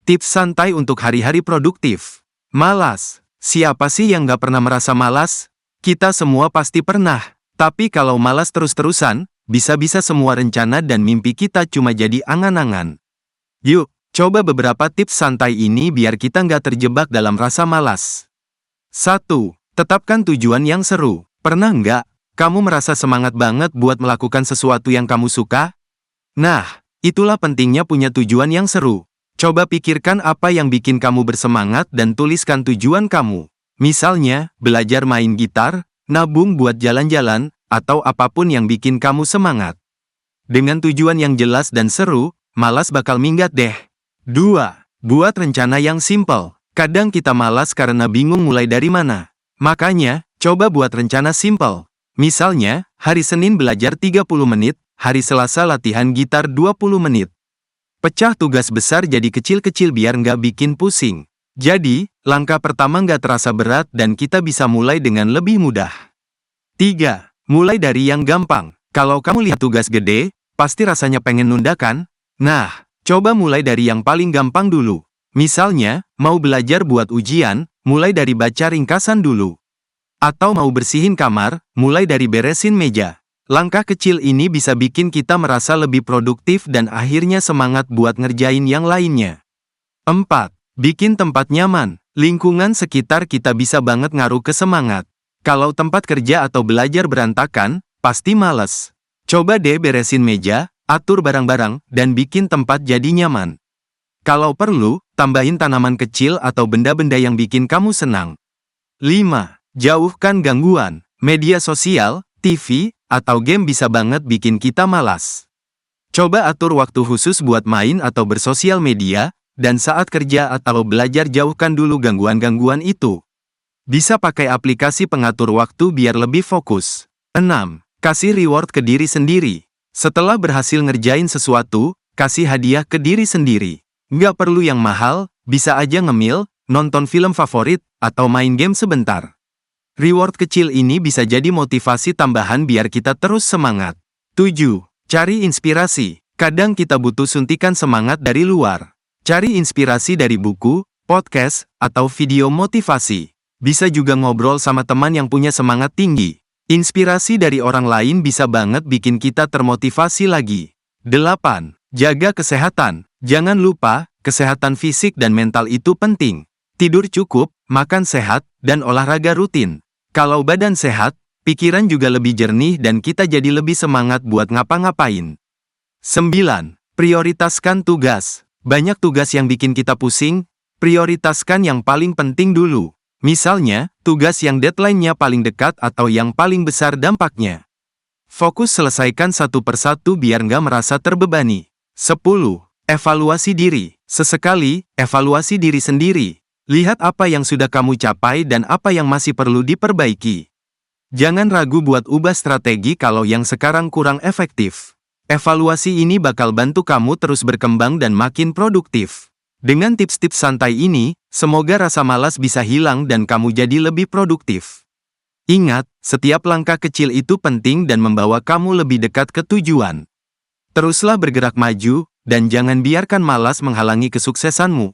Tips santai untuk hari-hari produktif. Malas. Siapa sih yang gak pernah merasa malas? Kita semua pasti pernah. Tapi kalau malas terus-terusan, bisa-bisa semua rencana dan mimpi kita cuma jadi angan-angan. Yuk, coba beberapa tips santai ini biar kita nggak terjebak dalam rasa malas. 1. Tetapkan tujuan yang seru. Pernah nggak kamu merasa semangat banget buat melakukan sesuatu yang kamu suka? Nah, itulah pentingnya punya tujuan yang seru. Coba pikirkan apa yang bikin kamu bersemangat dan tuliskan tujuan kamu. Misalnya, belajar main gitar, nabung buat jalan-jalan, atau apapun yang bikin kamu semangat. Dengan tujuan yang jelas dan seru, malas bakal minggat deh. 2. Buat rencana yang simpel. Kadang kita malas karena bingung mulai dari mana. Makanya, coba buat rencana simpel. Misalnya, hari Senin belajar 30 menit, hari Selasa latihan gitar 20 menit. Pecah tugas besar jadi kecil-kecil biar nggak bikin pusing. Jadi, langkah pertama nggak terasa berat dan kita bisa mulai dengan lebih mudah. 3. Mulai dari yang gampang. Kalau kamu lihat tugas gede, pasti rasanya pengen nunda kan? Nah, coba mulai dari yang paling gampang dulu. Misalnya, mau belajar buat ujian, mulai dari baca ringkasan dulu. Atau mau bersihin kamar, mulai dari beresin meja. Langkah kecil ini bisa bikin kita merasa lebih produktif dan akhirnya semangat buat ngerjain yang lainnya. 4. Bikin tempat nyaman. Lingkungan sekitar kita bisa banget ngaruh ke semangat. Kalau tempat kerja atau belajar berantakan, pasti males. Coba deh beresin meja, atur barang-barang, dan bikin tempat jadi nyaman. Kalau perlu, tambahin tanaman kecil atau benda-benda yang bikin kamu senang. 5. Jauhkan gangguan. Media sosial, TV, atau game bisa banget bikin kita malas. Coba atur waktu khusus buat main atau bersosial media, dan saat kerja atau belajar jauhkan dulu gangguan-gangguan itu. Bisa pakai aplikasi pengatur waktu biar lebih fokus. 6. Kasih reward ke diri sendiri. Setelah berhasil ngerjain sesuatu, kasih hadiah ke diri sendiri. Nggak perlu yang mahal, bisa aja ngemil, nonton film favorit, atau main game sebentar. Reward kecil ini bisa jadi motivasi tambahan biar kita terus semangat. 7. Cari inspirasi. Kadang kita butuh suntikan semangat dari luar. Cari inspirasi dari buku, podcast, atau video motivasi. Bisa juga ngobrol sama teman yang punya semangat tinggi. Inspirasi dari orang lain bisa banget bikin kita termotivasi lagi. 8. Jaga kesehatan. Jangan lupa, kesehatan fisik dan mental itu penting. Tidur cukup, makan sehat, dan olahraga rutin. Kalau badan sehat, pikiran juga lebih jernih dan kita jadi lebih semangat buat ngapa-ngapain. 9. Prioritaskan tugas. Banyak tugas yang bikin kita pusing, prioritaskan yang paling penting dulu. Misalnya, tugas yang deadline-nya paling dekat atau yang paling besar dampaknya. Fokus selesaikan satu persatu biar nggak merasa terbebani. 10. Evaluasi diri. Sesekali, evaluasi diri sendiri. Lihat apa yang sudah kamu capai dan apa yang masih perlu diperbaiki. Jangan ragu buat ubah strategi kalau yang sekarang kurang efektif. Evaluasi ini bakal bantu kamu terus berkembang dan makin produktif. Dengan tips-tips santai ini, semoga rasa malas bisa hilang dan kamu jadi lebih produktif. Ingat, setiap langkah kecil itu penting dan membawa kamu lebih dekat ke tujuan. Teruslah bergerak maju, dan jangan biarkan malas menghalangi kesuksesanmu.